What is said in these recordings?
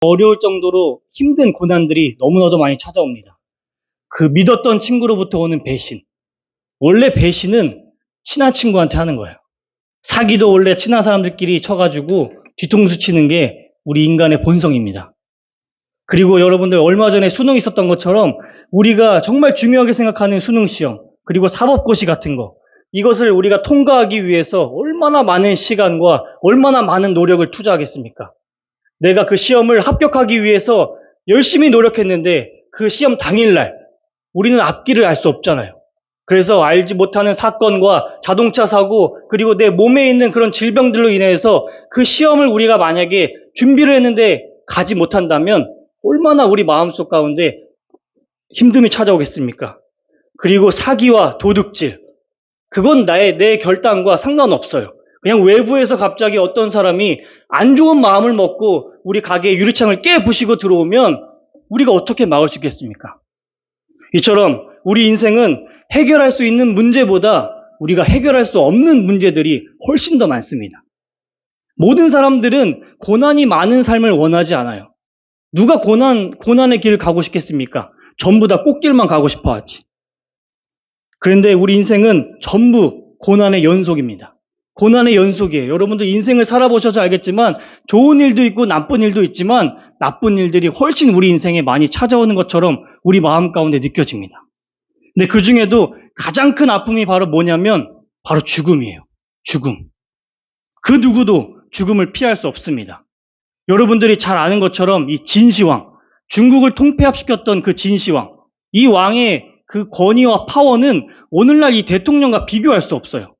어려울 정도로 힘든 고난들이 너무나도 많이 찾아옵니다. 그 믿었던 친구로부터 오는 배신. 원래 배신은 친한 친구한테 하는 거예요. 사기도 원래 친한 사람들끼리 쳐가지고 뒤통수 치는 게 우리 인간의 본성입니다. 그리고 여러분들 얼마 전에 수능 있었던 것처럼 우리가 정말 중요하게 생각하는 수능 시험, 그리고 사법고시 같은 거, 이것을 우리가 통과하기 위해서 얼마나 많은 시간과 얼마나 많은 노력을 투자하겠습니까? 내가 그 시험을 합격하기 위해서 열심히 노력했는데 그 시험 당일날 우리는 앞길을 알 수 없잖아요. 그래서 알지 못하는 사건과 자동차 사고, 그리고 내 몸에 있는 그런 질병들로 인해서 그 시험을 우리가 만약에 준비를 했는데 가지 못한다면 얼마나 우리 마음속 가운데 힘듦이 찾아오겠습니까? 그리고 사기와 도둑질, 그건 내 결단과 상관없어요. 그냥 외부에서 갑자기 어떤 사람이 안 좋은 마음을 먹고 우리 가게에 유리창을 깨부시고 들어오면 우리가 어떻게 막을 수 있겠습니까? 이처럼 우리 인생은 해결할 수 있는 문제보다 우리가 해결할 수 없는 문제들이 훨씬 더 많습니다. 모든 사람들은 고난이 많은 삶을 원하지 않아요. 누가 고난의 길을 가고 싶겠습니까? 전부 다 꽃길만 가고 싶어 하지. 그런데 우리 인생은 전부 고난의 연속입니다. 고난의 연속이에요. 여러분들 인생을 살아보셔서 알겠지만 좋은 일도 있고 나쁜 일도 있지만 나쁜 일들이 훨씬 우리 인생에 많이 찾아오는 것처럼 우리 마음 가운데 느껴집니다. 근데 그 중에도 가장 큰 아픔이 바로 뭐냐면 바로 죽음이에요. 죽음. 그 누구도 죽음을 피할 수 없습니다. 여러분들이 잘 아는 것처럼 이 진시황, 중국을 통폐합시켰던 그 진시황, 이 왕의 그 권위와 파워는 오늘날 이 대통령과 비교할 수 없어요.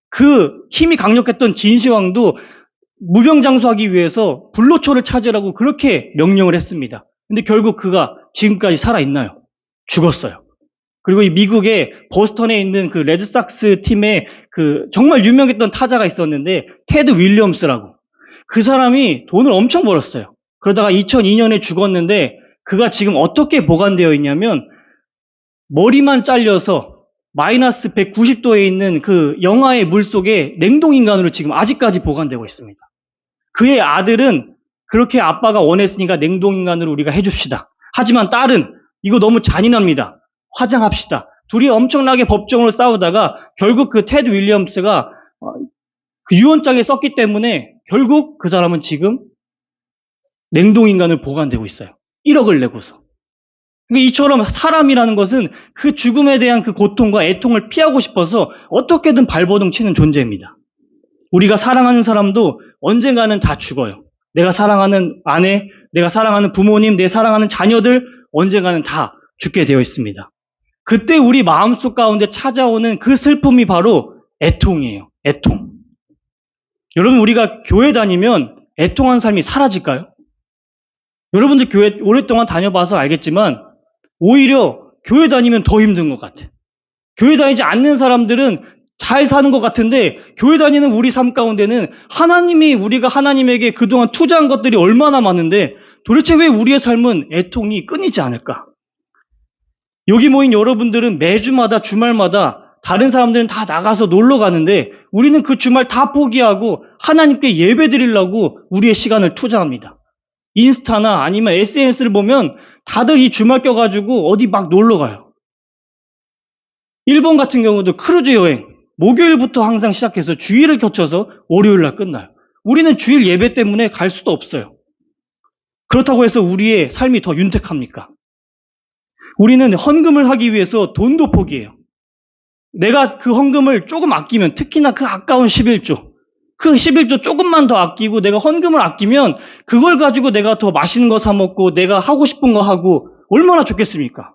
그 힘이 강력했던 진시황도 무병장수하기 위해서 불로초를 찾으라고 그렇게 명령을 했습니다. 근데 결국 그가 지금까지 살아있나요? 죽었어요. 그리고 이 미국의 버스턴에 있는 그 레드삭스 팀에 그 정말 유명했던 타자가 있었는데 테드 윌리엄스라고. 그 사람이 돈을 엄청 벌었어요. 그러다가 2002년에 죽었는데 그가 지금 어떻게 보관되어 있냐면 머리만 잘려서 마이너스 190도에 있는 그 영하의 물속에 냉동인간으로 지금 아직까지 보관되고 있습니다. 그의 아들은 그렇게 아빠가 원했으니까 냉동인간으로 우리가 해줍시다. 하지만 딸은 이거 너무 잔인합니다. 화장합시다. 둘이 엄청나게 법정으로 싸우다가 결국 그 테드 윌리엄스가 그 유언장에 썼기 때문에 결국 그 사람은 지금 냉동인간으로 보관되고 있어요. 1억을 내고서. 그러니까 이처럼 사람이라는 것은 그 죽음에 대한 그 고통과 애통을 피하고 싶어서 어떻게든 발버둥 치는 존재입니다. 우리가 사랑하는 사람도 언젠가는 다 죽어요. 내가 사랑하는 아내, 내가 사랑하는 부모님, 내 사랑하는 자녀들 언젠가는 다 죽게 되어 있습니다. 그때 우리 마음속 가운데 찾아오는 그 슬픔이 바로 애통이에요. 애통. 여러분, 우리가 교회 다니면 애통한 삶이 사라질까요? 여러분들 교회 오랫동안 다녀봐서 알겠지만 오히려 교회 다니면 더 힘든 것 같아요. 교회 다니지 않는 사람들은 잘 사는 것 같은데 교회 다니는 우리 삶 가운데는 하나님이 우리가 하나님에게 그동안 투자한 것들이 얼마나 많은데 도대체 왜 우리의 삶은 애통이 끊이지 않을까? 여기 모인 여러분들은 매주마다 주말마다 다른 사람들은 다 나가서 놀러 가는데 우리는 그 주말 다 포기하고 하나님께 예배 드리려고 우리의 시간을 투자합니다. 인스타나 아니면 SNS를 보면 다들 이 주말 껴가지고 어디 막 놀러 가요. 일본 같은 경우도 크루즈 여행, 목요일부터 항상 시작해서 주일을 겹쳐서 월요일날 끝나요. 우리는 주일 예배 때문에 갈 수도 없어요. 그렇다고 해서 우리의 삶이 더 윤택합니까? 우리는 헌금을 하기 위해서 돈도 포기해요. 내가 그 헌금을 조금 아끼면, 특히나 그 아까운 11조, 그 11조 조금만 더 아끼고 내가 헌금을 아끼면 그걸 가지고 내가 더 맛있는 거 사 먹고 내가 하고 싶은 거 하고 얼마나 좋겠습니까?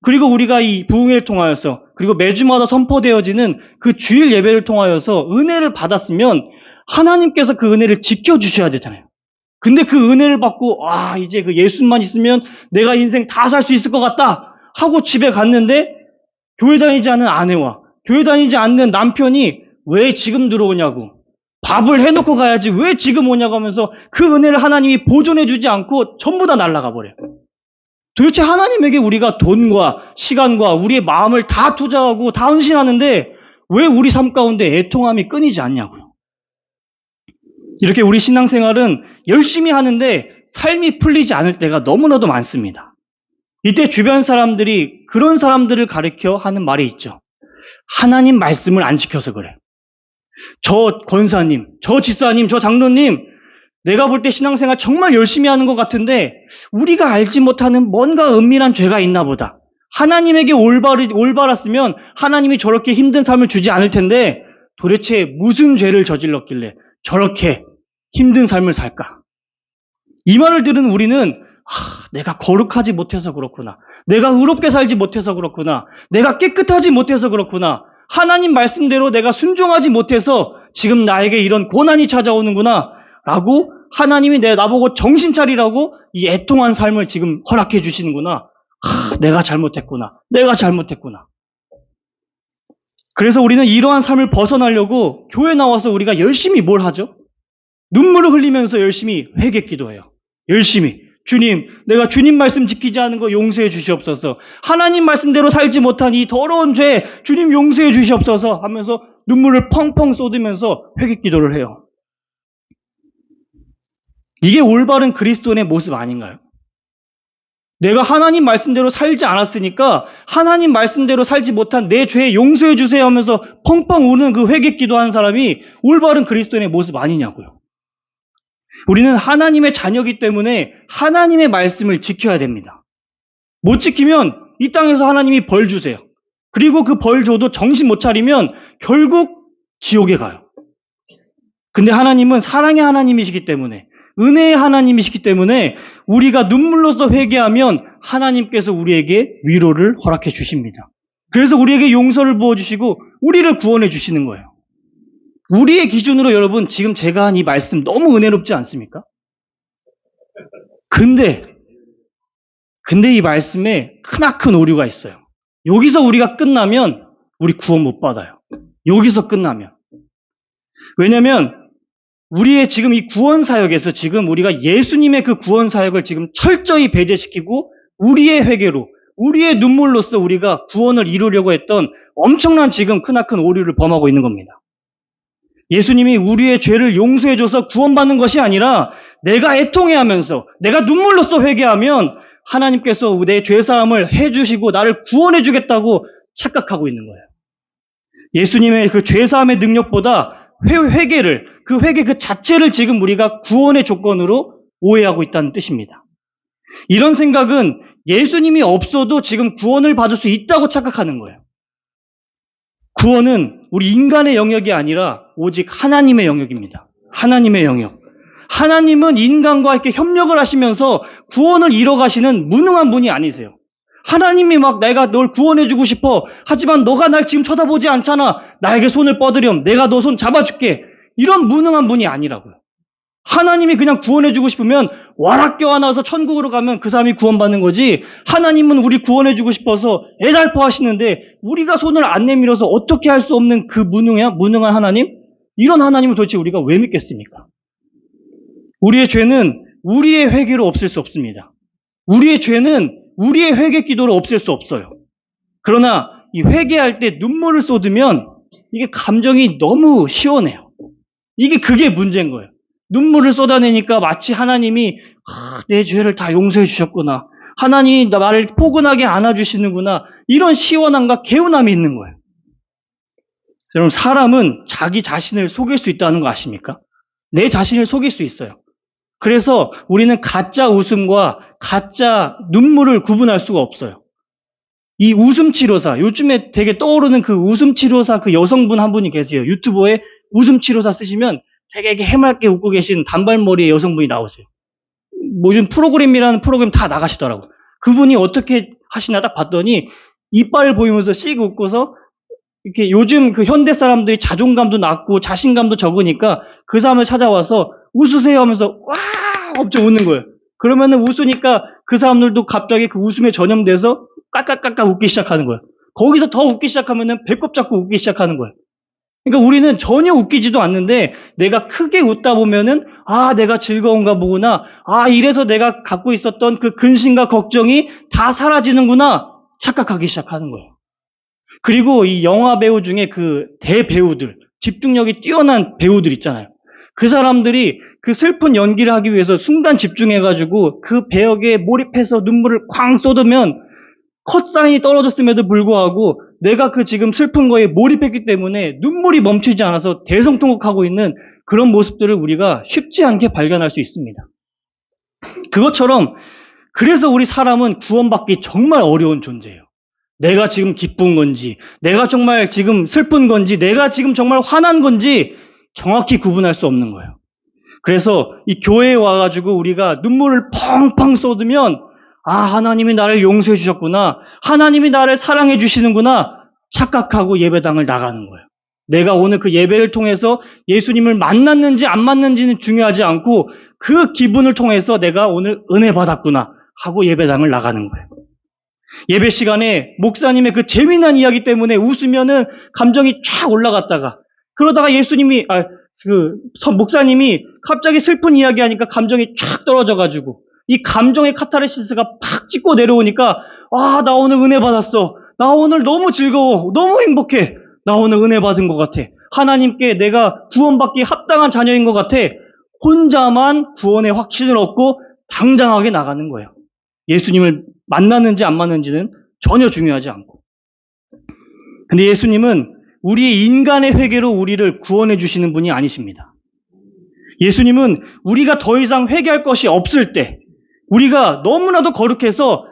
그리고 우리가 이 부흥회를 통하여서 그리고 매주마다 선포되어지는 그 주일 예배를 통하여서 은혜를 받았으면 하나님께서 그 은혜를 지켜주셔야 되잖아요. 근데 그 은혜를 받고 이제 그 예수만 있으면 내가 인생 다 살 수 있을 것 같다 하고 집에 갔는데 교회 다니지 않는 아내와 교회 다니지 않는 남편이 왜 지금 들어오냐고, 밥을 해놓고 가야지 왜 지금 오냐고 하면서 그 은혜를 하나님이 보존해주지 않고 전부 다 날아가 버려요. 도대체 하나님에게 우리가 돈과 시간과 우리의 마음을 다 투자하고 다 헌신하는데 왜 우리 삶 가운데 애통함이 끊이지 않냐고요. 이렇게 우리 신앙생활은 열심히 하는데 삶이 풀리지 않을 때가 너무나도 많습니다. 이때 주변 사람들이 그런 사람들을 가리켜 하는 말이 있죠. 하나님 말씀을 안 지켜서 그래. 저 권사님, 저 집사님, 저 장로님, 내가 볼 때 신앙생활 정말 열심히 하는 것 같은데 우리가 알지 못하는 뭔가 은밀한 죄가 있나 보다. 하나님에게 올바랐으면 하나님이 저렇게 힘든 삶을 주지 않을 텐데 도대체 무슨 죄를 저질렀길래 저렇게 힘든 삶을 살까? 이 말을 들은 우리는 내가 거룩하지 못해서 그렇구나. 내가 의롭게 살지 못해서 그렇구나. 내가 깨끗하지 못해서 그렇구나. 하나님 말씀대로 내가 순종하지 못해서 지금 나에게 이런 고난이 찾아오는구나. 라고 하나님이 나보고 정신 차리라고 이 애통한 삶을 지금 허락해 주시는구나. 내가 잘못했구나. 내가 잘못했구나. 그래서 우리는 이러한 삶을 벗어나려고 교회 나와서 우리가 열심히 뭘 하죠? 눈물을 흘리면서 열심히 회개 기도해요. 열심히. 주님, 내가 주님 말씀 지키지 않은 거 용서해 주시옵소서. 하나님 말씀대로 살지 못한 이 더러운 죄 주님 용서해 주시옵소서 하면서 눈물을 펑펑 쏟으면서 회개 기도를 해요. 이게 올바른 그리스도인의 모습 아닌가요? 내가 하나님 말씀대로 살지 않았으니까 하나님 말씀대로 살지 못한 내 죄 용서해 주세요 하면서 펑펑 우는 그 회개 기도하는 사람이 올바른 그리스도인의 모습 아니냐고요. 우리는 하나님의 자녀이기 때문에 하나님의 말씀을 지켜야 됩니다. 못 지키면 이 땅에서 하나님이 벌 주세요. 그리고 그 벌 줘도 정신 못 차리면 결국 지옥에 가요. 근데 하나님은 사랑의 하나님이시기 때문에 은혜의 하나님이시기 때문에 우리가 눈물로서 회개하면 하나님께서 우리에게 위로를 허락해 주십니다. 그래서 우리에게 용서를 부어주시고 우리를 구원해 주시는 거예요. 우리의 기준으로 여러분 지금 제가 한 이 말씀 너무 은혜롭지 않습니까? 근데 이 말씀에 크나큰 오류가 있어요. 여기서 우리가 끝나면 우리 구원 못 받아요. 여기서 끝나면. 왜냐면 우리의 지금 이 구원 사역에서 지금 우리가 예수님의 그 구원 사역을 지금 철저히 배제시키고 우리의 회개로 우리의 눈물로써 우리가 구원을 이루려고 했던 엄청난 지금 크나큰 오류를 범하고 있는 겁니다. 예수님이 우리의 죄를 용서해줘서 구원받는 것이 아니라 내가 애통해하면서 내가 눈물로써 회개하면 하나님께서 내 죄사함을 해주시고 나를 구원해주겠다고 착각하고 있는 거예요. 예수님의 그 죄사함의 능력보다 그 회개 그 자체를 지금 우리가 구원의 조건으로 오해하고 있다는 뜻입니다. 이런 생각은 예수님이 없어도 지금 구원을 받을 수 있다고 착각하는 거예요. 구원은 우리 인간의 영역이 아니라 오직 하나님의 영역입니다. 하나님의 영역. 하나님은 인간과 이렇게 협력을 하시면서 구원을 이뤄가시는 무능한 분이 아니세요. 하나님이 막 내가 널 구원해주고 싶어. 하지만 너가 날 지금 쳐다보지 않잖아. 나에게 손을 뻗으렴. 내가 너 손 잡아줄게. 이런 무능한 분이 아니라고요. 하나님이 그냥 구원해주고 싶으면 와락 껴안아서 천국으로 가면 그 사람이 구원받는 거지. 하나님은 우리 구원해주고 싶어서 애달퍼 하시는데 우리가 손을 안 내밀어서 어떻게 할 수 없는 그 무능한 하나님? 이런 하나님을 도대체 우리가 왜 믿겠습니까? 우리의 죄는 우리의 회개로 없앨 수 없습니다. 우리의 죄는 우리의 회개 기도로 없앨 수 없어요. 그러나 이 회개할 때 눈물을 쏟으면 이게 감정이 너무 시원해요. 그게 문제인 거예요. 눈물을 쏟아내니까 마치 하나님이 내 죄를 다 용서해 주셨구나. 하나님이 나를 포근하게 안아주시는구나. 이런 시원함과 개운함이 있는 거예요. 여러분, 사람은 자기 자신을 속일 수 있다는 거 아십니까? 내 자신을 속일 수 있어요. 그래서 우리는 가짜 웃음과 가짜 눈물을 구분할 수가 없어요. 이 웃음치료사, 요즘에 되게 떠오르는 그 웃음치료사 그 여성분 한 분이 계세요. 유튜브에 웃음치료사 쓰시면 되게 해맑게 웃고 계신 단발머리의 여성분이 나오세요. 요즘 프로그램이라는 프로그램 다 나가시더라고. 그분이 어떻게 하시나 딱 봤더니 이빨 보이면서 씩 웃고서 이렇게 요즘 그 현대 사람들이 자존감도 낮고 자신감도 적으니까 그 사람을 찾아와서 웃으세요 하면서 와 엄청 웃는 거예요. 그러면은 웃으니까 그 사람들도 갑자기 그 웃음에 전염돼서 깔깔깔깔 웃기 시작하는 거예요. 거기서 더 웃기 시작하면은 배꼽 잡고 웃기 시작하는 거예요. 그러니까 우리는 전혀 웃기지도 않는데 내가 크게 웃다 보면은 내가 즐거운가 보구나. 이래서 내가 갖고 있었던 그 근심과 걱정이 다 사라지는구나 착각하기 시작하는 거예요. 그리고 이 영화 배우 중에 그 대배우들, 집중력이 뛰어난 배우들 있잖아요. 그 사람들이 그 슬픈 연기를 하기 위해서 순간 집중해가지고 그 배역에 몰입해서 눈물을 쾅 쏟으면 컷사인이 떨어졌음에도 불구하고 내가 그 지금 슬픈 거에 몰입했기 때문에 눈물이 멈추지 않아서 대성통곡하고 있는 그런 모습들을 우리가 쉽지 않게 발견할 수 있습니다. 그것처럼 그래서 우리 사람은 구원받기 정말 어려운 존재예요. 내가 지금 기쁜 건지, 내가 정말 지금 슬픈 건지, 내가 지금 정말 화난 건지 정확히 구분할 수 없는 거예요. 그래서 이 교회에 와가지고 우리가 눈물을 펑펑 쏟으면 하나님이 나를 용서해 주셨구나, 하나님이 나를 사랑해 주시는구나 착각하고 예배당을 나가는 거예요. 내가 오늘 그 예배를 통해서 예수님을 만났는지 안 만났는지는 중요하지 않고 그 기분을 통해서 내가 오늘 은혜 받았구나 하고 예배당을 나가는 거예요. 예배 시간에 목사님의 그 재미난 이야기 때문에 웃으면은 감정이 쫙 올라갔다가 그러다가 목사님이 갑자기 슬픈 이야기 하니까 감정이 쫙 떨어져가지고 이 감정의 카타르시스가 팍 찍고 내려오니까 나 오늘 은혜 받았어. 나 오늘 너무 즐거워. 너무 행복해. 나 오늘 은혜 받은 것 같아. 하나님께 내가 구원받기 합당한 자녀인 것 같아. 혼자만 구원의 확신을 얻고 당당하게 나가는 거예요. 예수님을 만났는지 안 만났는지는 전혀 중요하지 않고. 근데 예수님은 우리 인간의 회개로 우리를 구원해 주시는 분이 아니십니다. 예수님은 우리가 더 이상 회개할 것이 없을 때, 우리가 너무나도 거룩해서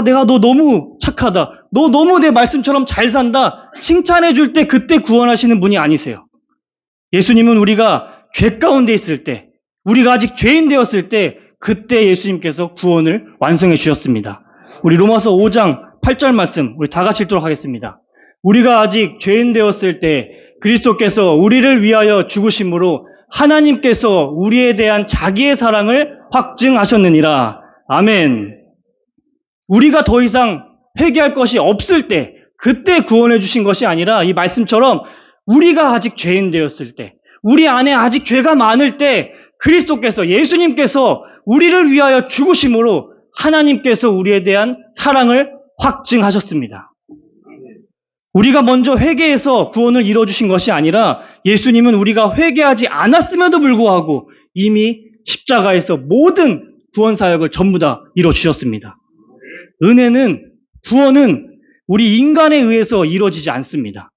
내가 너 너무 착하다, 너 너무 내 말씀처럼 잘 산다 칭찬해 줄 때 그때 구원하시는 분이 아니세요. 예수님은 우리가 죄 가운데 있을 때, 우리가 아직 죄인 되었을 때 그때 예수님께서 구원을 완성해 주셨습니다. 우리 로마서 5장 8절 말씀 우리 다 같이 읽도록 하겠습니다. 우리가 아직 죄인 되었을 때 그리스도께서 우리를 위하여 죽으심으로 하나님께서 우리에 대한 자기의 사랑을 확증하셨느니라. 아멘. 우리가 더 이상 회개할 것이 없을 때 그때 구원해 주신 것이 아니라 이 말씀처럼 우리가 아직 죄인 되었을 때, 우리 안에 아직 죄가 많을 때 그리스도께서, 예수님께서 우리를 위하여 죽으심으로 하나님께서 우리에 대한 사랑을 확증하셨습니다. 우리가 먼저 회개해서 구원을 이뤄주신 것이 아니라 예수님은 우리가 회개하지 않았음에도 불구하고 이미 십자가에서 모든 구원 사역을 전부 다 이뤄주셨습니다. 구원은 우리 인간에 의해서 이루어지지 않습니다.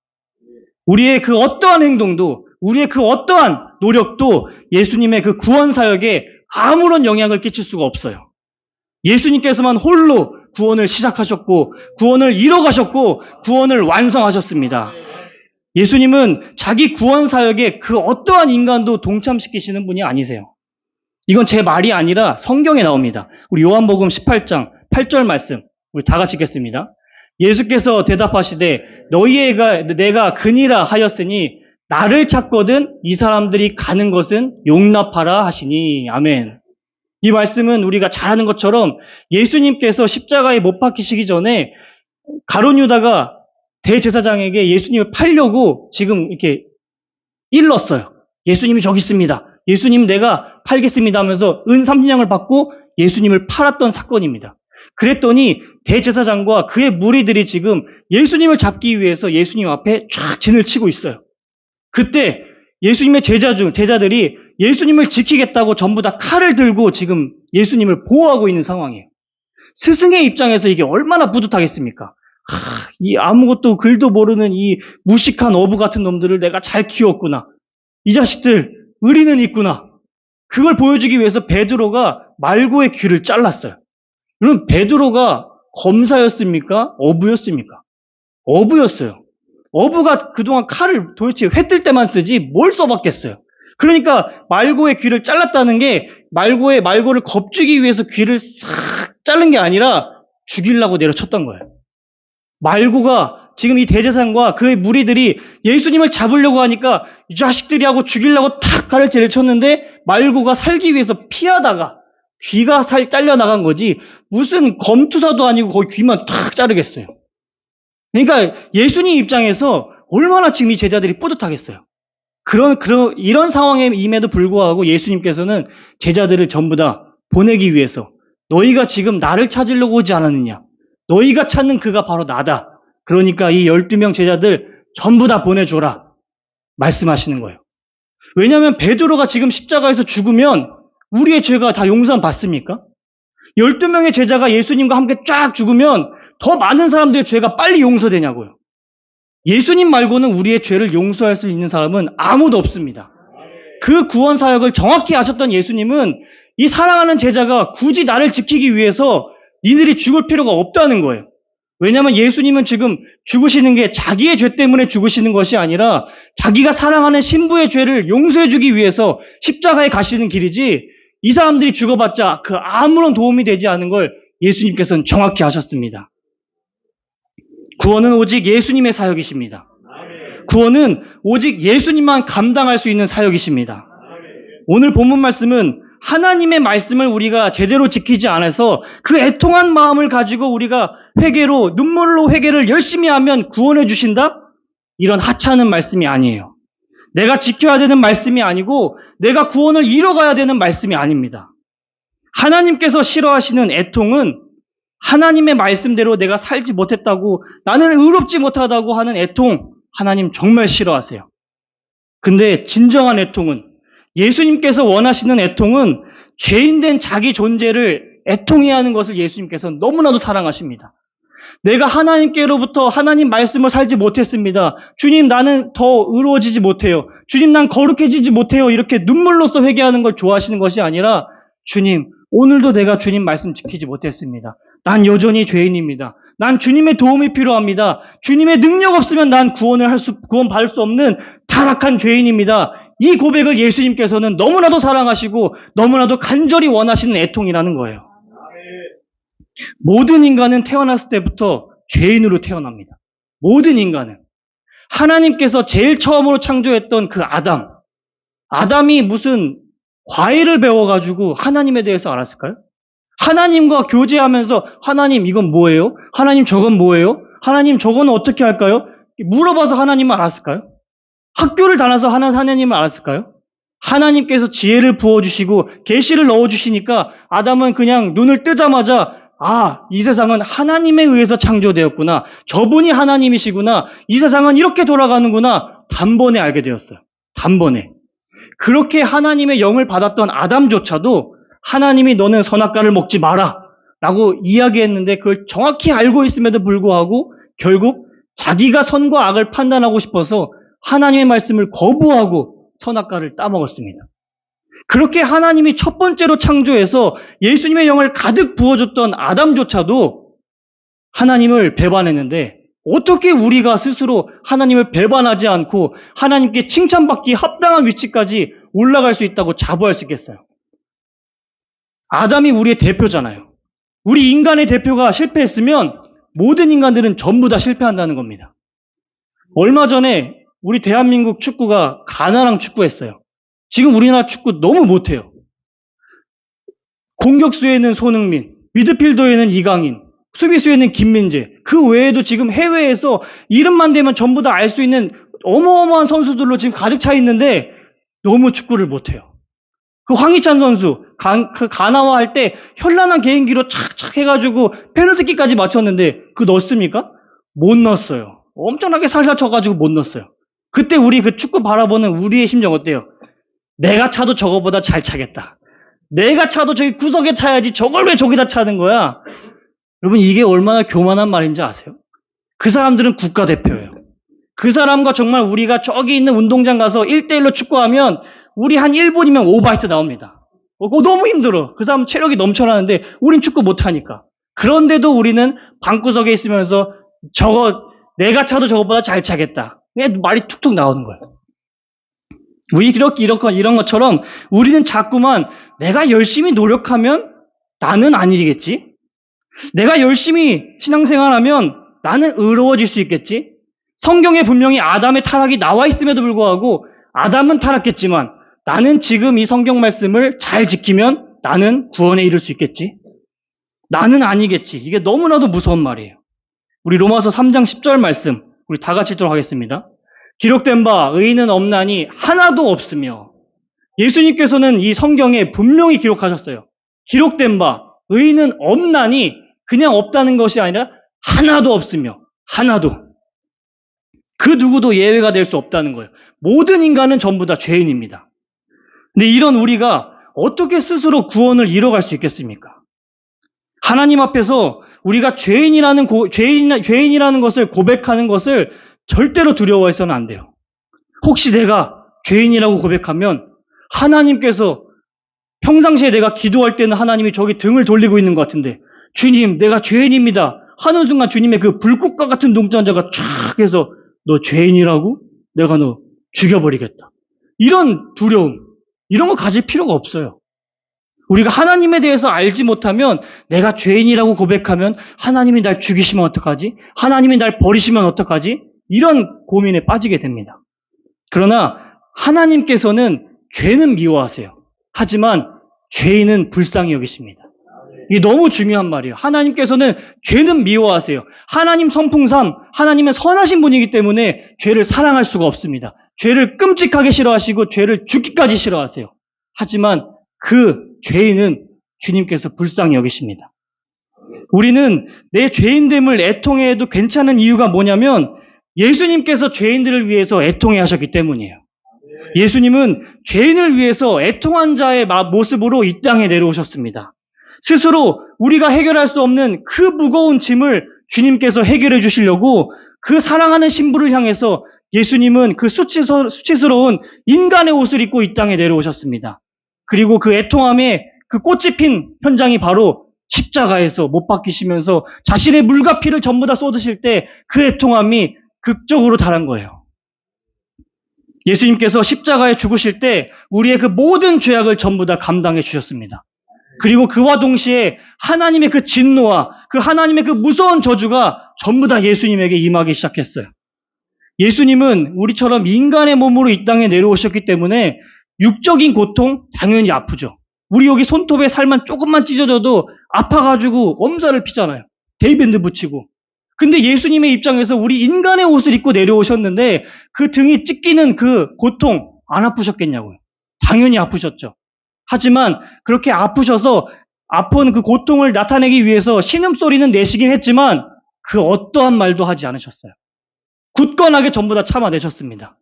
우리의 그 어떠한 행동도, 우리의 그 어떠한 노력도 예수님의 그 구원 사역에 아무런 영향을 끼칠 수가 없어요. 예수님께서만 홀로 구원을 시작하셨고, 구원을 이뤄가셨고, 구원을 완성하셨습니다. 예수님은 자기 구원 사역에 그 어떠한 인간도 동참시키시는 분이 아니세요. 이건 제 말이 아니라 성경에 나옵니다. 우리 요한복음 18장 8절 말씀 우리 다 같이 읽겠습니다. 예수께서 대답하시되 내가 그니라 하였으니 나를 찾거든 이 사람들이 가는 것은 용납하라 하시니. 아멘. 이 말씀은 우리가 잘 아는 것처럼 예수님께서 십자가에 못 박히시기 전에 가룟 유다가 대제사장에게 예수님을 팔려고 지금 이렇게 일렀어요. 예수님이 저기 있습니다. 예수님 내가 팔겠습니다 하면서 은 30냥을 받고 예수님을 팔았던 사건입니다. 그랬더니 대제사장과 그의 무리들이 지금 예수님을 잡기 위해서 예수님 앞에 쫙 진을 치고 있어요. 그때 예수님의 제자들이 예수님을 지키겠다고 전부 다 칼을 들고 지금 예수님을 보호하고 있는 상황이에요. 스승의 입장에서 이게 얼마나 뿌듯하겠습니까? 이 아무것도 글도 모르는 이 무식한 어부 같은 놈들을 내가 잘 키웠구나. 이 자식들 의리는 있구나. 그걸 보여주기 위해서 베드로가 말고의 귀를 잘랐어요. 여러분, 베드로가 검사였습니까? 어부였습니까? 어부였어요. 어부가 그동안 칼을 도대체 회 뜰 때만 쓰지 뭘 써봤겠어요. 그러니까 말고의 귀를 잘랐다는 게 말고를 겁주기 위해서 귀를 싹 자른 게 아니라 죽이려고 내려쳤던 거예요. 말고가 지금 이 대제사장과 그의 무리들이 예수님을 잡으려고 하니까 이 자식들이 하고 죽이려고 탁 칼을 내려쳤는데 말고가 살기 위해서 피하다가 귀가 잘려나간 거지 무슨 검투사도 아니고 거기 귀만 탁 자르겠어요. 그러니까 예수님 입장에서 얼마나 지금 이 제자들이 뿌듯하겠어요. 이런 상황에 임에도 불구하고 예수님께서는 제자들을 전부 다 보내기 위해서 너희가 지금 나를 찾으려고 오지 않았느냐. 너희가 찾는 그가 바로 나다. 그러니까 이 12명 제자들 전부 다 보내줘라. 말씀하시는 거예요. 왜냐하면 베드로가 지금 십자가에서 죽으면 우리의 죄가 다 용서함 받습니까? 12명의 제자가 예수님과 함께 쫙 죽으면 더 많은 사람들의 죄가 빨리 용서되냐고요. 예수님 말고는 우리의 죄를 용서할 수 있는 사람은 아무도 없습니다. 그 구원 사역을 정확히 하셨던 예수님은 이 사랑하는 제자가 굳이 나를 지키기 위해서 니들이 죽을 필요가 없다는 거예요. 왜냐하면 예수님은 지금 죽으시는 게 자기의 죄 때문에 죽으시는 것이 아니라 자기가 사랑하는 신부의 죄를 용서해 주기 위해서 십자가에 가시는 길이지, 이 사람들이 죽어봤자 그 아무런 도움이 되지 않은 걸 예수님께서는 정확히 하셨습니다. 구원은 오직 예수님의 사역이십니다. 구원은 오직 예수님만 감당할 수 있는 사역이십니다. 오늘 본문 말씀은 하나님의 말씀을 우리가 제대로 지키지 않아서 그 애통한 마음을 가지고 우리가 회개로, 눈물로 회개를 열심히 하면 구원해 주신다? 이런 하찮은 말씀이 아니에요. 내가 지켜야 되는 말씀이 아니고 내가 구원을 이뤄가야 되는 말씀이 아닙니다. 하나님께서 싫어하시는 애통은 하나님의 말씀대로 내가 살지 못했다고, 나는 의롭지 못하다고 하는 애통, 하나님 정말 싫어하세요. 근데 진정한 애통은, 예수님께서 원하시는 애통은 죄인된 자기 존재를 애통해야 하는 것을 예수님께서 너무나도 사랑하십니다. 내가 하나님께로부터 하나님 말씀을 살지 못했습니다. 주님, 나는 더 의로워지지 못해요. 주님, 난 거룩해지지 못해요. 이렇게 눈물로써 회개하는 걸 좋아하시는 것이 아니라, 주님, 오늘도 내가 주님 말씀 지키지 못했습니다. 난 여전히 죄인입니다. 난 주님의 도움이 필요합니다. 주님의 능력 없으면 난 구원받을 수 없는 타락한 죄인입니다. 이 고백을 예수님께서는 너무나도 사랑하시고 너무나도 간절히 원하시는 애통이라는 거예요. 모든 인간은 태어났을 때부터 죄인으로 태어납니다. 모든 인간은. 하나님께서 제일 처음으로 창조했던 그 아담이 무슨 과일을 배워가지고 하나님에 대해서 알았을까요? 하나님과 교제하면서 하나님 이건 뭐예요? 하나님 저건 뭐예요? 하나님 저건 어떻게 할까요? 물어봐서 하나님을 알았을까요? 학교를 다녀서 하나님을 알았을까요? 하나님께서 지혜를 부어주시고 계시를 넣어주시니까 아담은 그냥 눈을 뜨자마자, 아, 이 세상은 하나님에 의해서 창조되었구나. 저분이 하나님이시구나. 이 세상은 이렇게 돌아가는구나. 단번에 알게 되었어요. 단번에. 그렇게 하나님의 영을 받았던 아담조차도 하나님이 너는 선악과를 먹지 마라 라고 이야기했는데 그걸 정확히 알고 있음에도 불구하고 결국 자기가 선과 악을 판단하고 싶어서 하나님의 말씀을 거부하고 선악과를 따먹었습니다. 그렇게 하나님이 첫 번째로 창조해서 예수님의 영을 가득 부어줬던 아담조차도 하나님을 배반했는데, 어떻게 우리가 스스로 하나님을 배반하지 않고 하나님께 칭찬받기 합당한 위치까지 올라갈 수 있다고 자부할 수 있겠어요? 아담이 우리의 대표잖아요. 우리 인간의 대표가 실패했으면 모든 인간들은 전부 다 실패한다는 겁니다. 얼마 전에 우리 대한민국 축구가 가나랑 축구했어요. 지금 우리나라 축구 너무 못해요. 공격수에는 손흥민, 미드필더에는 이강인, 수비수에는 김민재, 그 외에도 지금 해외에서 이름만 대면 전부 다 알 수 있는 어마어마한 선수들로 지금 가득 차 있는데 너무 축구를 못해요. 그 황희찬 선수, 그 가나와 할 때 현란한 개인기로 착착 해가지고 페널티킥까지 맞췄는데 그 넣었습니까? 못 넣었어요. 엄청나게 살살 쳐가지고 못 넣었어요. 그때 우리 그 축구 바라보는 우리의 심정 어때요? 내가 차도 저거보다 잘 차겠다. 내가 차도 저기 구석에 차야지 저걸 왜 저기다 차는 거야? 여러분, 이게 얼마나 교만한 말인지 아세요? 그 사람들은 국가대표예요. 그 사람과 정말 우리가 저기 있는 운동장 가서 1대1로 축구하면 우리 한 1분이면 오버하이트 나옵니다. 너무 힘들어. 그 사람 체력이 넘쳐나는데 우린 축구 못하니까. 그런데도 우리는 방구석에 있으면서 내가 차도 저거보다 잘 차겠다. 그냥 말이 툭툭 나오는 거예요. 우리 이런 것처럼 우리는 자꾸만 내가 열심히 노력하면 나는 아니겠지? 내가 열심히 신앙생활하면 나는 의로워질 수 있겠지? 성경에 분명히 아담의 타락이 나와 있음에도 불구하고 아담은 타락했지만 나는 지금 이 성경 말씀을 잘 지키면 나는 구원에 이를 수 있겠지? 나는 아니겠지. 이게 너무나도 무서운 말이에요. 우리 로마서 3장 10절 말씀 우리 다 같이 읽도록 하겠습니다. 기록된 바 의인은 없나니 하나도 없으며. 예수님께서는 이 성경에 분명히 기록하셨어요. 기록된 바 의인은 없나니 그냥 없다는 것이 아니라 하나도 없으며. 하나도. 그 누구도 예외가 될 수 없다는 거예요. 모든 인간은 전부 다 죄인입니다. 근데 이런 우리가 어떻게 스스로 구원을 이뤄갈 수 있겠습니까? 하나님 앞에서 우리가 죄인이라는 것을 고백하는 것을 절대로 두려워해서는 안 돼요. 혹시 내가 죄인이라고 고백하면 하나님께서 평상시에 내가 기도할 때는 하나님이 저기 등을 돌리고 있는 것 같은데, 주님, 내가 죄인입니다 하는 순간 주님의 그 불꽃과 같은 눈동자가 쫙 해서 너 죄인이라고? 내가 너 죽여버리겠다. 이런 두려움, 이런 거 가질 필요가 없어요. 우리가 하나님에 대해서 알지 못하면 내가 죄인이라고 고백하면 하나님이 날 죽이시면 어떡하지? 하나님이 날 버리시면 어떡하지? 이런 고민에 빠지게 됩니다. 그러나 하나님께서는 죄는 미워하세요. 하지만 죄인은 불쌍히 여기십니다. 이게 너무 중요한 말이에요. 하나님께서는 죄는 미워하세요. 하나님 성품상 하나님은 선하신 분이기 때문에 죄를 사랑할 수가 없습니다. 죄를 끔찍하게 싫어하시고 죄를 죽기까지 싫어하세요. 하지만 그 죄인은 주님께서 불쌍히 여기십니다. 우리는 내 죄인됨을 애통해도 괜찮은 이유가 뭐냐면 예수님께서 죄인들을 위해서 애통해 하셨기 때문이에요. 예수님은 죄인을 위해서 애통한 자의 모습으로 이 땅에 내려오셨습니다. 스스로 우리가 해결할 수 없는 그 무거운 짐을 주님께서 해결해 주시려고 그 사랑하는 신부를 향해서 예수님은 그 수치스러운 인간의 옷을 입고 이 땅에 내려오셨습니다. 그리고 그 애통함에 그 꽃이 핀 현장이 바로 십자가에서 못 박히시면서 자신의 물과 피를 전부 다 쏟으실 때 그 애통함이 극적으로 달한 거예요. 예수님께서 십자가에 죽으실 때 우리의 그 모든 죄악을 전부 다 감당해 주셨습니다. 그리고 그와 동시에 하나님의 그 진노와 그 하나님의 그 무서운 저주가 전부 다 예수님에게 임하기 시작했어요. 예수님은 우리처럼 인간의 몸으로 이 땅에 내려오셨기 때문에 육적인 고통 당연히 아프죠. 우리 여기 손톱에 살만 조금만 찢어져도 아파가지고 엄살을 피잖아요. 데이밴드 붙이고. 근데 예수님의 입장에서 우리 인간의 옷을 입고 내려오셨는데 그 등이 찢기는 그 고통 안 아프셨겠냐고요. 당연히 아프셨죠. 하지만 그렇게 아프셔서 아픈 그 고통을 나타내기 위해서 신음소리는 내시긴 했지만 그 어떠한 말도 하지 않으셨어요. 굳건하게 전부 다 참아내셨습니다.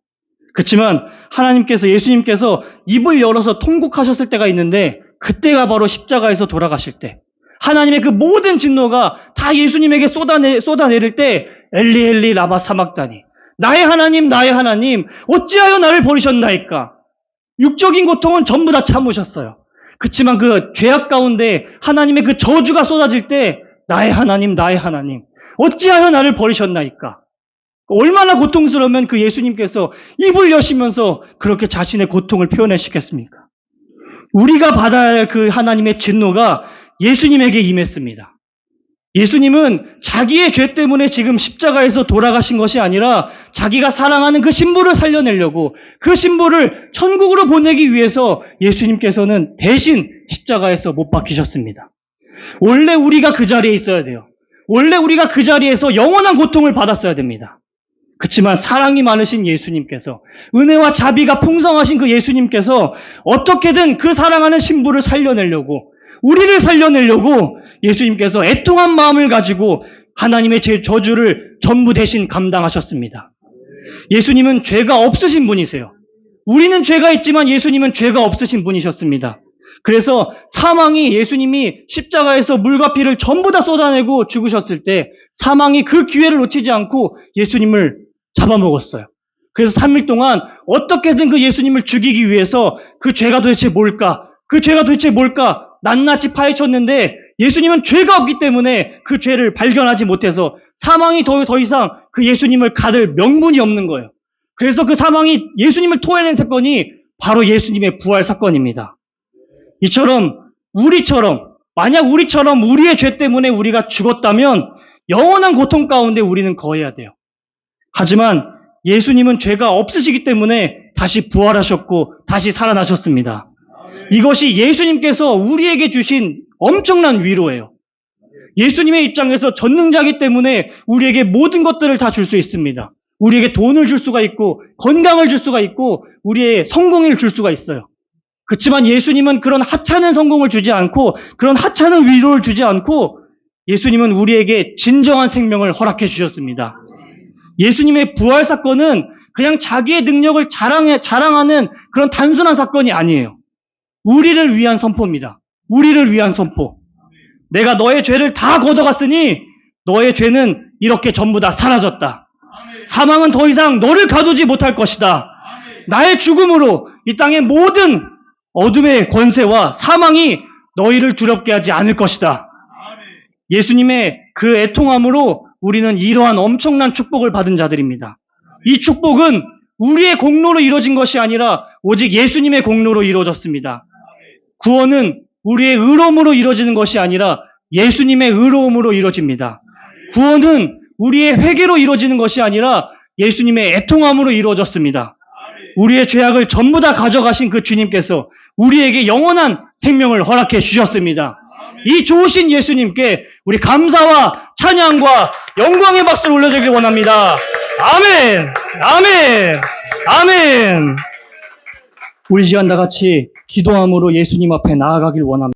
그렇지만 하나님께서 예수님께서 입을 열어서 통곡하셨을 때가 있는데 그때가 바로 십자가에서 돌아가실 때 하나님의 그 모든 진노가 다 예수님에게 쏟아내릴 때 엘리 엘리 라마 사막다니 나의 하나님 어찌하여 나를 버리셨나이까. 육적인 고통은 전부 다 참으셨어요. 그렇지만 그 죄악 가운데 하나님의 그 저주가 쏟아질 때 나의 하나님 어찌하여 나를 버리셨나이까. 얼마나 고통스러우면 그 예수님께서 입을 여시면서 그렇게 자신의 고통을 표현하시겠습니까? 우리가 받아야 할 그 하나님의 진노가 예수님에게 임했습니다. 예수님은 자기의 죄 때문에 지금 십자가에서 돌아가신 것이 아니라 자기가 사랑하는 그 신부를 살려내려고 그 신부를 천국으로 보내기 위해서 예수님께서는 대신 십자가에서 못 박히셨습니다. 원래 우리가 그 자리에 있어야 돼요. 원래 우리가 그 자리에서 영원한 고통을 받았어야 됩니다. 그렇지만 사랑이 많으신 예수님께서 은혜와 자비가 풍성하신 그 예수님께서 어떻게든 그 사랑하는 신부를 살려내려고 우리를 살려내려고 예수님께서 애통한 마음을 가지고 하나님의 저주를 전부 대신 감당하셨습니다. 예수님은 죄가 없으신 분이세요. 우리는 죄가 있지만 예수님은 죄가 없으신 분이셨습니다. 그래서 사망이 예수님이 십자가에서 물과 피를 전부 다 쏟아내고 죽으셨을 때 사망이 그 기회를 놓치지 않고 예수님을 잡아먹었어요. 그래서 3일 동안 어떻게든 그 예수님을 죽이기 위해서 그 죄가 도대체 뭘까? 낱낱이 파헤쳤는데 예수님은 죄가 없기 때문에 그 죄를 발견하지 못해서 사망이 더 이상 그 예수님을 가둘 명분이 없는 거예요. 그래서 그 사망이 예수님을 토해낸 사건이 바로 예수님의 부활 사건입니다. 이처럼 만약 우리처럼 우리의 죄 때문에 우리가 죽었다면 영원한 고통 가운데 우리는 거해야 돼요. 하지만 예수님은 죄가 없으시기 때문에 다시 부활하셨고 다시 살아나셨습니다. 이것이 예수님께서 우리에게 주신 엄청난 위로예요. 예수님의 입장에서 전능자이기 때문에 우리에게 모든 것들을 다 줄 수 있습니다. 우리에게 돈을 줄 수가 있고 건강을 줄 수가 있고 우리의 성공을 줄 수가 있어요. 그렇지만 예수님은 그런 하찮은 성공을 주지 않고 그런 하찮은 위로를 주지 않고 예수님은 우리에게 진정한 생명을 허락해 주셨습니다. 예수님의 부활 사건은 그냥 자기의 능력을 자랑하는 그런 단순한 사건이 아니에요. 우리를 위한 선포입니다. 우리를 위한 선포. 내가 너의 죄를 다 걷어갔으니 너의 죄는 이렇게 전부 다 사라졌다. 사망은 더 이상 너를 가두지 못할 것이다. 나의 죽음으로 이 땅의 모든 어둠의 권세와 사망이 너희를 두렵게 하지 않을 것이다. 예수님의 그 애통함으로 우리는 이러한 엄청난 축복을 받은 자들입니다. 이 축복은 우리의 공로로 이루어진 것이 아니라 오직 예수님의 공로로 이루어졌습니다. 구원은 우리의 의로움으로 이루어지는 것이 아니라 예수님의 의로움으로 이루어집니다. 구원은 우리의 회개로 이루어지는 것이 아니라 예수님의 애통함으로 이루어졌습니다. 우리의 죄악을 전부 다 가져가신 그 주님께서 우리에게 영원한 생명을 허락해 주셨습니다. 이 좋으신 예수님께 우리 감사와 찬양과 영광의 박수를 올려드리길 원합니다. 아멘! 아멘! 아멘! 우리 시간 다 같이 기도함으로 예수님 앞에 나아가길 원합니다.